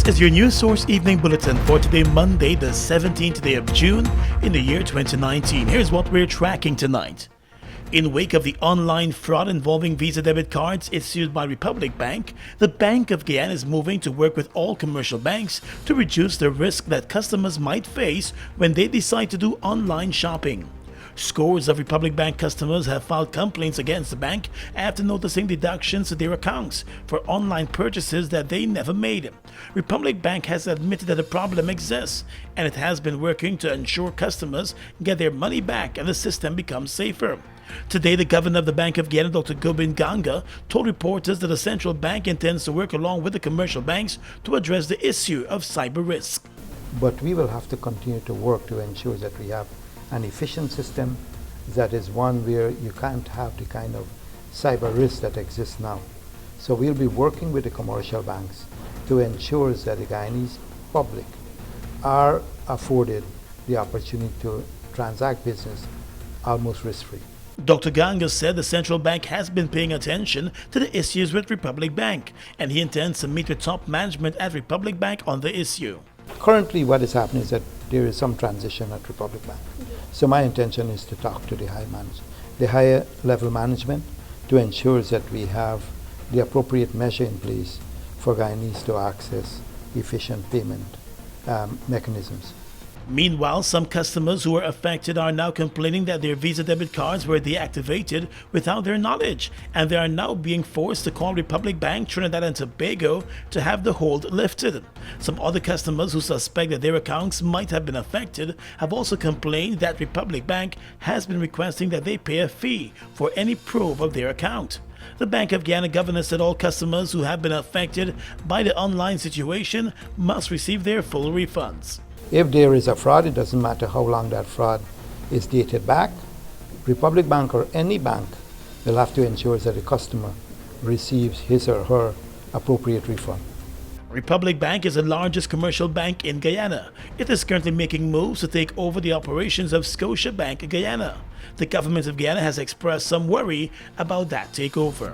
is your News Source Evening Bulletin for today, Monday, the 17th day of June in the year 2019. Here's what we're tracking tonight. In wake of the online fraud involving Visa debit cards issued by Republic Bank, the Bank of Guyana is moving to work with all commercial banks to reduce the risk that customers might face when they decide to do online shopping. Scores of Republic Bank customers have filed complaints against the bank after noticing deductions to their accounts for online purchases that they never made. Republic Bank has admitted that the problem exists, and it has been working to ensure customers get their money back and the system becomes safer. Today, the governor of the Bank of Guyana, Dr. Guyana, told reporters that the central bank intends to work along with the commercial banks to address the issue of cyber risk. But we will have to continue to work to ensure that we have an efficient system that is one where you can't have the kind of cyber risk that exists now. So we'll be working with the commercial banks to ensure that the Guyanese public are afforded the opportunity to transact business almost risk-free. Dr. Ganga said the central bank has been paying attention to the issues with Republic Bank, and he intends to meet with top management at Republic Bank on the issue. Currently, what is happening is that there is some transition at Republic Bank. So my intention is to talk to the higher level management to ensure that we have the appropriate measure in place for Guyanese to access efficient payment mechanisms. Meanwhile, some customers who were affected are now complaining that their Visa debit cards were deactivated without their knowledge, and they are now being forced to call Republic Bank Trinidad and Tobago to have the hold lifted. Some other customers who suspect that their accounts might have been affected have also complained that Republic Bank has been requesting that they pay a fee for any probe of their account. The Bank of Guyana governor said all customers who have been affected by the online situation must receive their full refunds. If there is a fraud, it doesn't matter how long that fraud is dated back. Republic Bank or any bank will have to ensure that the customer receives his or her appropriate refund. Republic Bank is the largest commercial bank in Guyana. It is currently making moves to take over the operations of Scotiabank Guyana. The government of Guyana has expressed some worry about that takeover.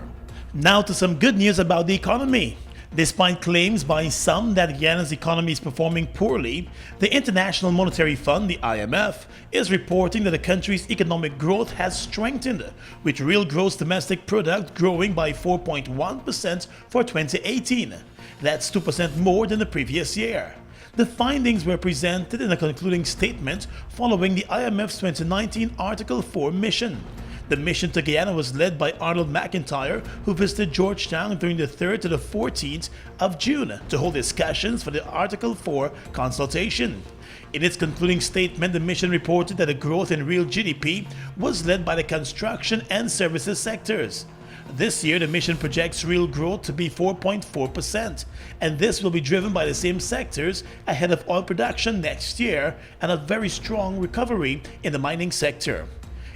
Now to some good news about the economy. Despite claims by some that Guyana's economy is performing poorly, the International Monetary Fund, the IMF, is reporting that the country's economic growth has strengthened, with real gross domestic product growing by 4.1% for 2018. That's 2% more than the previous year. The findings were presented in a concluding statement following the IMF's 2019 Article 4 mission. The mission to Guyana was led by Arnold McIntyre, who visited Georgetown during the 3rd to the 14th of June to hold discussions for the Article 4 consultation. In its concluding statement, the mission reported that the growth in real GDP was led by the construction and services sectors. This year, the mission projects real growth to be 4.4%, and this will be driven by the same sectors ahead of oil production next year and a very strong recovery in the mining sector.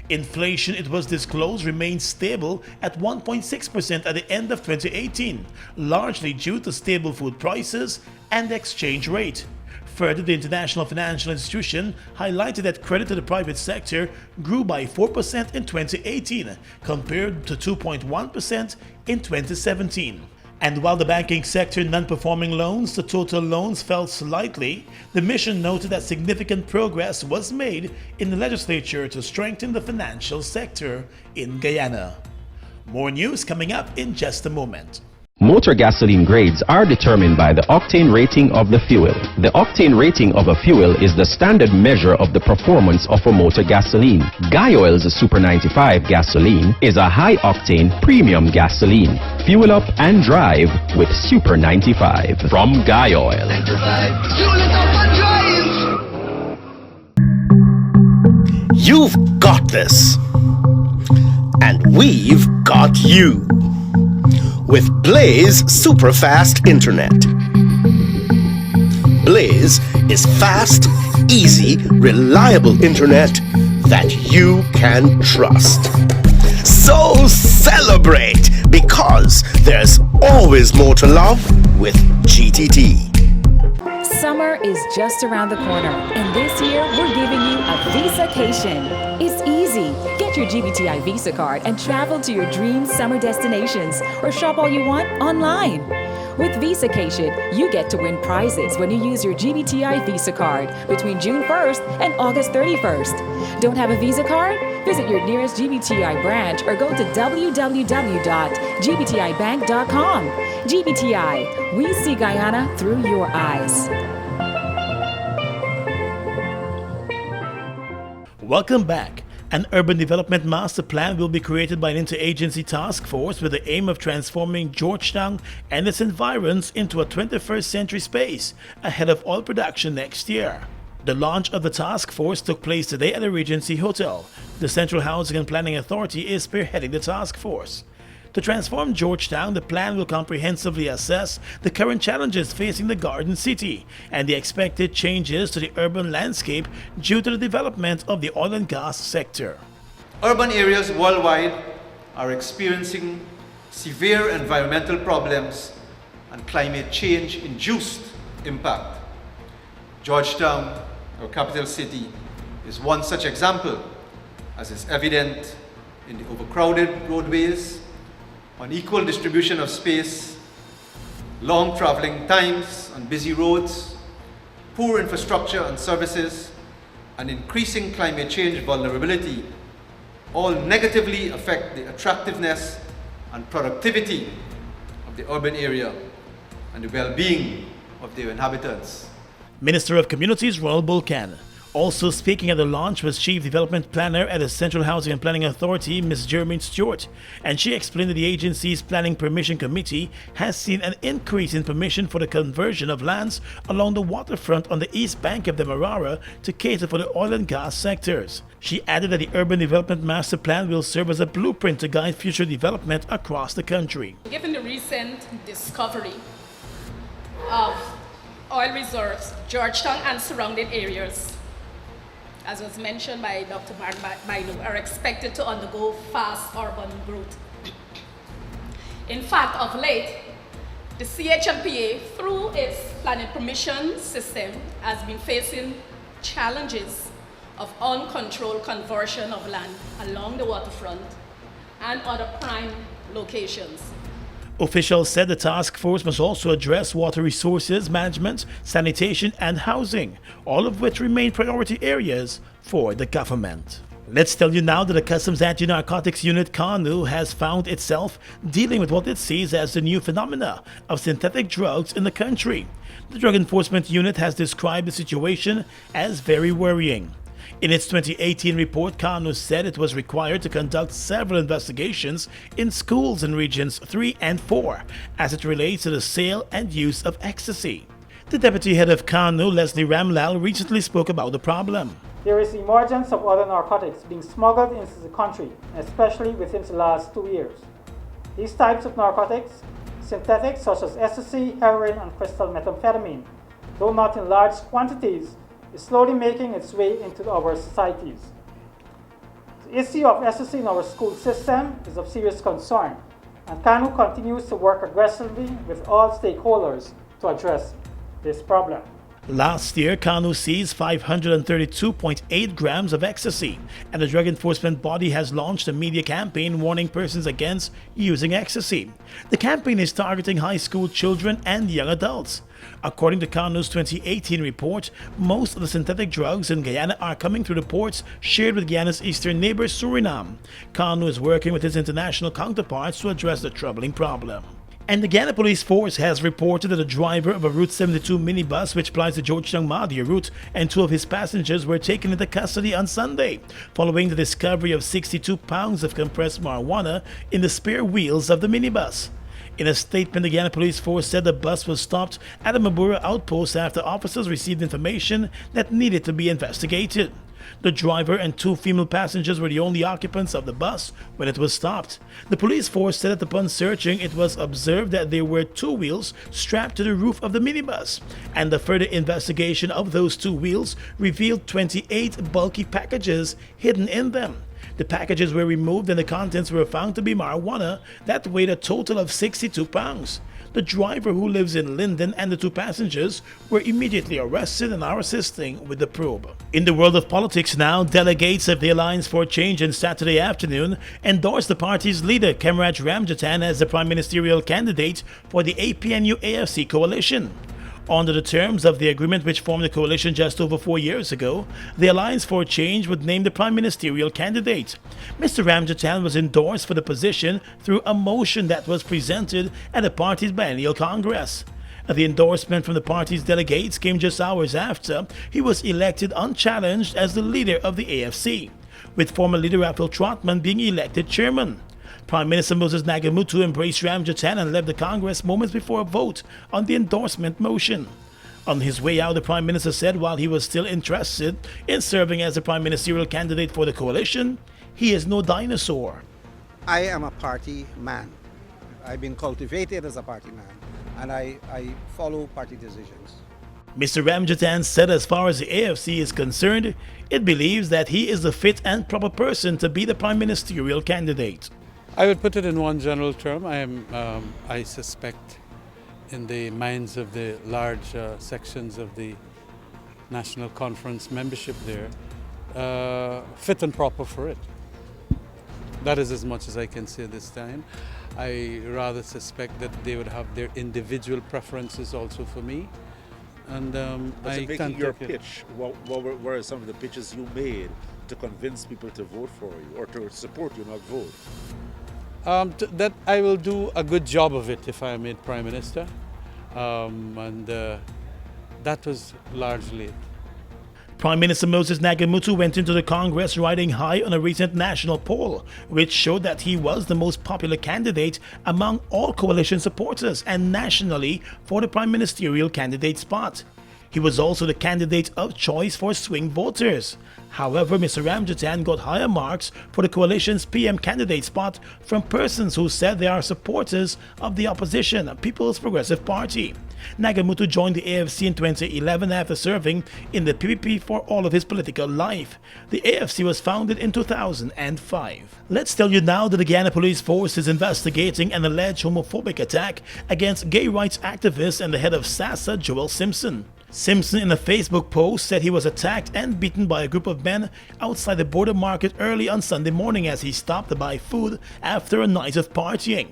Inflation, it was disclosed, remained stable at 1.6% at the end of 2018, largely due to stable food prices and exchange rate. Further, the International Financial Institution highlighted that credit to the private sector grew by 4% in 2018, compared to 2.1% in 2017. And while the banking sector non-performing loans to total loans fell slightly, the mission noted that significant progress was made in the legislature to strengthen the financial sector in Guyana. More news coming up in just a moment. Motor gasoline grades are determined by the octane rating of the fuel. The octane rating of a fuel is the standard measure of the performance of a motor gasoline. Guy Oil's Super 95 gasoline is a high-octane premium gasoline. Fuel up and drive with Super 95 from Guy Oil. You've got this, and we've got you. With Blaze Superfast Internet. Blaze is fast, easy, reliable internet that you can trust. So celebrate, because there's always more to love with GTT. Summer is just around the corner, and this year we're giving you a Visacation. It's easy. Get your GBTI Visa card and travel to your dream summer destinations, or shop all you want online. With Visacation, you get to win prizes when you use your GBTI Visa card between June 1st and August 31st. Don't have a Visa card? Visit your nearest GBTI branch or go to www.gbtibank.com. GBTI, we see Guyana through your eyes. Welcome back. An urban development master plan will be created by an interagency task force with the aim of transforming Georgetown and its environs into a 21st century space ahead of oil production next year. The launch of the task force took place today at the Regency Hotel. The Central Housing and Planning Authority is spearheading the task force. To transform Georgetown, the plan will comprehensively assess the current challenges facing the Garden City and the expected changes to the urban landscape due to the development of the oil and gas sector. Urban areas worldwide are experiencing severe environmental problems and climate change-induced impact. Georgetown, our capital city, is one such example, as is evident in the overcrowded roadways, unequal distribution of space, long traveling times on busy roads, poor infrastructure and services, and increasing climate change vulnerability all negatively affect the attractiveness and productivity of the urban area and the well-being of their inhabitants. Minister of Communities Ronald Bulcan. Also speaking at the launch was Chief Development Planner at the Central Housing and Planning Authority, Ms. Jermaine Stewart, and she explained that the agency's Planning Permission Committee has seen an increase in permission for the conversion of lands along the waterfront on the east bank of the Marara to cater for the oil and gas sectors. She added that the Urban Development Master Plan will serve as a blueprint to guide future development across the country. Given the recent discovery of oil reserves, Georgetown and surrounding areas, as was mentioned by Dr. Bainu, are expected to undergo fast urban growth. In fact, of late, the CHMPA, through its planning permission system, has been facing challenges of uncontrolled conversion of land along the waterfront and other prime locations. Officials said the task force must also address water resources management, sanitation, and housing, all of which remain priority areas for the government. Let's tell you now that the Customs Anti-Narcotics Unit CANU has found itself dealing with what it sees as the new phenomena of synthetic drugs in the country. The Drug Enforcement Unit has described the situation as very worrying. In its 2018 report, CANU said it was required to conduct several investigations in schools in Regions 3 and 4 as it relates to the sale and use of ecstasy. The deputy head of CANU, Leslie Ramlal, recently spoke about the problem. There is the emergence of other narcotics being smuggled into the country, especially within the last 2 years. These types of narcotics, synthetics such as ecstasy, heroin, and crystal methamphetamine, though not in large quantities, is slowly making its way into our societies. The issue of ecstasy in our school system is of serious concern, and CANU continues to work aggressively with all stakeholders to address this problem. Last year, CANU seized 532.8 grams of ecstasy, and the drug enforcement body has launched a media campaign warning persons against using ecstasy. The campaign is targeting high school children and young adults. According to CANU's 2018 report, most of the synthetic drugs in Guyana are coming through the ports shared with Guyana's eastern neighbor Suriname. CANU is working with its international counterparts to address the troubling problem. And the Guyana Police Force has reported that a driver of a Route 72 minibus which plies the Georgetown-Mahdia route and 2 of his passengers were taken into custody on Sunday, following the discovery of 62 pounds of compressed marijuana in the spare wheels of the minibus. In a statement, the Guyana Police Force said the bus was stopped at a Mabura outpost after officers received information that needed to be investigated. The driver and 2 female passengers were the only occupants of the bus when it was stopped. The police force said that upon searching, it was observed that there were 2 wheels strapped to the roof of the minibus, and the further investigation of those 2 wheels revealed 28 bulky packages hidden in them. The packages were removed and the contents were found to be marijuana that weighed a total of 62 pounds. The driver, who lives in Linden, and the 2 passengers were immediately arrested and are assisting with the probe. In the world of politics now, delegates of the Alliance for Change on Saturday afternoon endorsed the party's leader, Kemraj Ramjatan, as the prime ministerial candidate for the APNU-AFC coalition. Under the terms of the agreement which formed the coalition just over 4 years ago, the Alliance for Change would name the prime ministerial candidate. Mr. Ramjatan was endorsed for the position through a motion that was presented at the party's biennial congress. The endorsement from the party's delegates came just hours after he was elected unchallenged as the leader of the AFC, with former leader Raphael Trotman being elected chairman. Prime Minister Moses Nagamutu embraced Ramjatan and left the Congress moments before a vote on the endorsement motion. On his way out, the Prime Minister said while he was still interested in serving as the prime ministerial candidate for the coalition, he is no dinosaur. I am a party man. I've been cultivated as a party man, and I follow party decisions. Mr. Ramjatan said as far as the AFC is concerned, it believes that he is the fit and proper person to be the prime ministerial candidate. I would put it in one general term. I suspect in the minds of the large sections of the National Conference membership there, fit and proper for it. That is as much as I can say this time. I rather suspect that they would have their individual preferences also for me. And I can't your pitch. What were some of the pitches you made to convince people to vote for you or to support you, not vote? That I will do a good job of it if I am made Prime Minister. That was largely it. Prime Minister Moses Nagamutu went into the Congress riding high on a recent national poll, which showed that he was the most popular candidate among all coalition supporters and nationally for the prime ministerial candidate spot. He was also the candidate of choice for swing voters. However, Mr. Ramjatan got higher marks for the coalition's PM candidate spot from persons who said they are supporters of the opposition, People's Progressive Party. Nagamutu joined the AFC in 2011 after serving in the PPP for all of his political life. The AFC was founded in 2005. Let's tell you now that the Guyana Police Force is investigating an alleged homophobic attack against gay rights activists and the head of SASA, Joel Simpson. Simpson, in a Facebook post, said he was attacked and beaten by a group of men outside the border market early on Sunday morning as he stopped to buy food after a night of partying.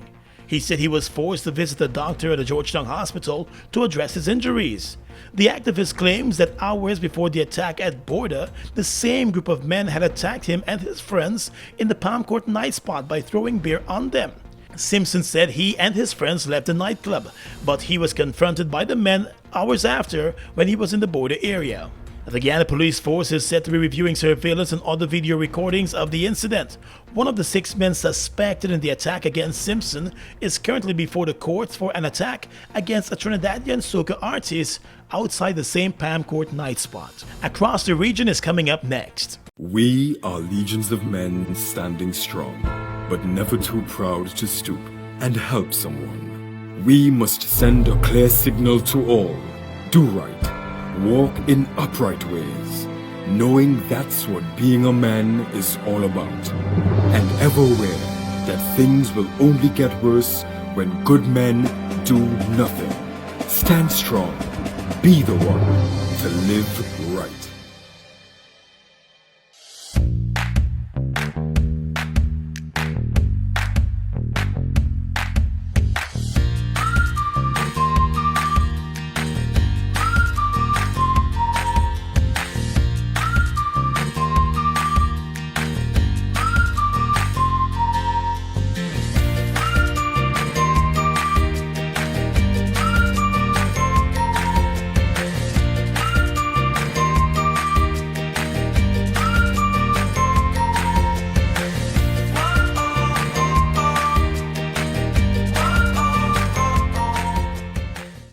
He said he was forced to visit a doctor at a Georgetown hospital to address his injuries. The activist claims that hours before the attack at border, the same group of men had attacked him and his friends in the Palm Court night spot by throwing beer on them. Simpson said he and his friends left the nightclub, but he was confronted by the men hours after when he was in the border area. The Guyana Police Force is said to be reviewing surveillance and other video recordings of the incident. One of the 6 men suspected in the attack against Simpson is currently before the courts for an attack against a Trinidadian soca artist outside the same Palm Court night spot. Across the Region is coming up next. We are legions of men standing strong, but never too proud to stoop and help someone. We must send a clear signal to all. Do right, walk in upright ways, knowing that's what being a man is all about. And ever aware that things will only get worse when good men do nothing. Stand strong, be the one to live right.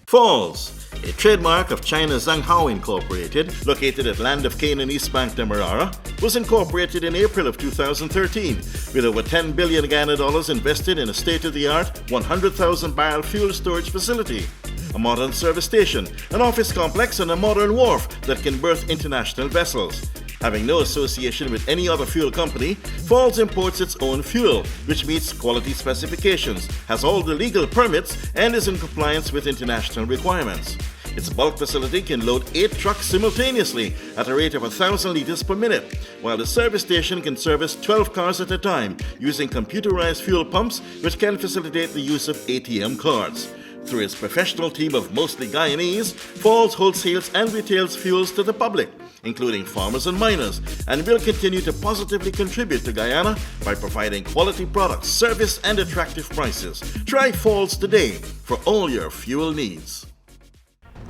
Falls, a trademark of China's Zhanghao Incorporated, located at Land of Cane in East Bank, Demerara, was incorporated in April of 2013 with over $10 billion Guyana invested in a state-of-the-art 100,000 barrel fuel storage facility, a modern service station, an office complex and a modern wharf that can berth international vessels. Having no association with any other fuel company, Falls imports its own fuel, which meets quality specifications, has all the legal permits, and is in compliance with international requirements. Its bulk facility can load 8 trucks simultaneously at a rate of 1,000 liters per minute, while the service station can service 12 cars at a time using computerized fuel pumps, which can facilitate the use of ATM cards. Through its professional team of mostly Guyanese, Falls wholesales and retails fuels to the public, including farmers and miners, and will continue to positively contribute to Guyana by providing quality products, service, and attractive prices. Try Falls today for all your fuel needs.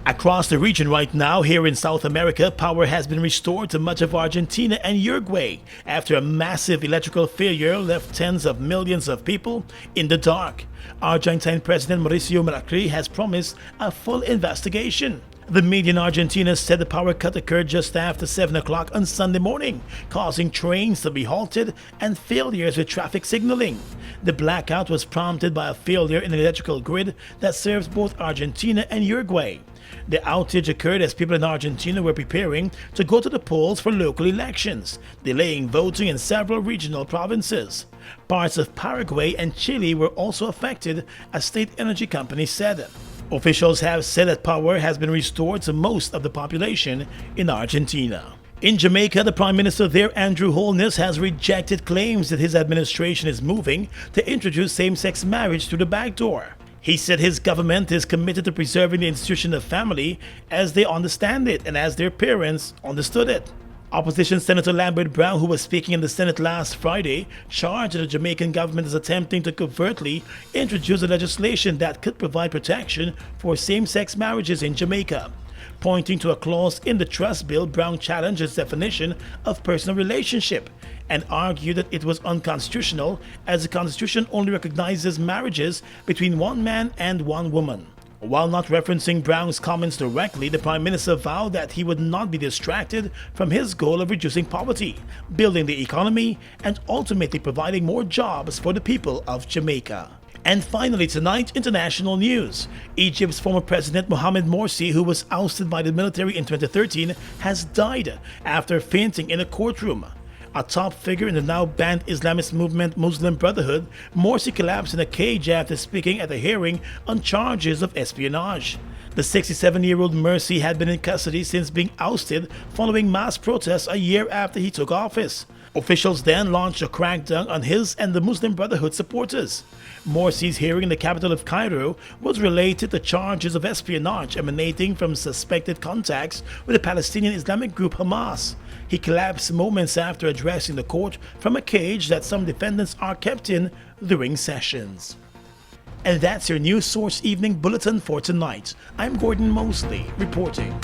Across the region right now, here in South America, power has been restored to much of Argentina and Uruguay after a massive electrical failure left tens of millions of people in the dark. Argentine President Mauricio Macri has promised a full investigation. The media in Argentina said the power cut occurred just after 7 o'clock on Sunday morning, causing trains to be halted and failures with traffic signaling. The blackout was prompted by a failure in the electrical grid that serves both Argentina and Uruguay. The outage occurred as people in Argentina were preparing to go to the polls for local elections, delaying voting in several regional provinces. Parts of Paraguay and Chile were also affected, as state energy companies said. Officials have said that power has been restored to most of the population in Argentina. In Jamaica, the Prime Minister there, Andrew Holness, has rejected claims that his administration is moving to introduce same-sex marriage through the back door. He said his government is committed to preserving the institution of family as they understand it and as their parents understood it. Opposition Senator Lambert Brown, who was speaking in the Senate last Friday, charged that the Jamaican government is attempting to covertly introduce a legislation that could provide protection for same-sex marriages in Jamaica. Pointing to a clause in the trust bill, Brown challenged its definition of personal relationship and argued that it was unconstitutional, as the Constitution only recognizes marriages between one man and one woman. While not referencing Brown's comments directly, the Prime Minister vowed that he would not be distracted from his goal of reducing poverty, building the economy, and ultimately providing more jobs for the people of Jamaica. And finally tonight, international news. Egypt's former president Mohamed Morsi, who was ousted by the military in 2013, has died after fainting in a courtroom. A top figure in the now banned Islamist movement Muslim Brotherhood, Morsi collapsed in a cage after speaking at a hearing on charges of espionage. The 67-year-old Morsi had been in custody since being ousted following mass protests a year after he took office. Officials then launched a crackdown on his and the Muslim Brotherhood supporters. Morsi's hearing in the capital of Cairo was related to charges of espionage emanating from suspected contacts with the Palestinian Islamic group Hamas. He collapsed moments after addressing the court from a cage that some defendants are kept in during sessions. And that's your News Source Evening Bulletin for tonight. I'm Gordon Mosley reporting.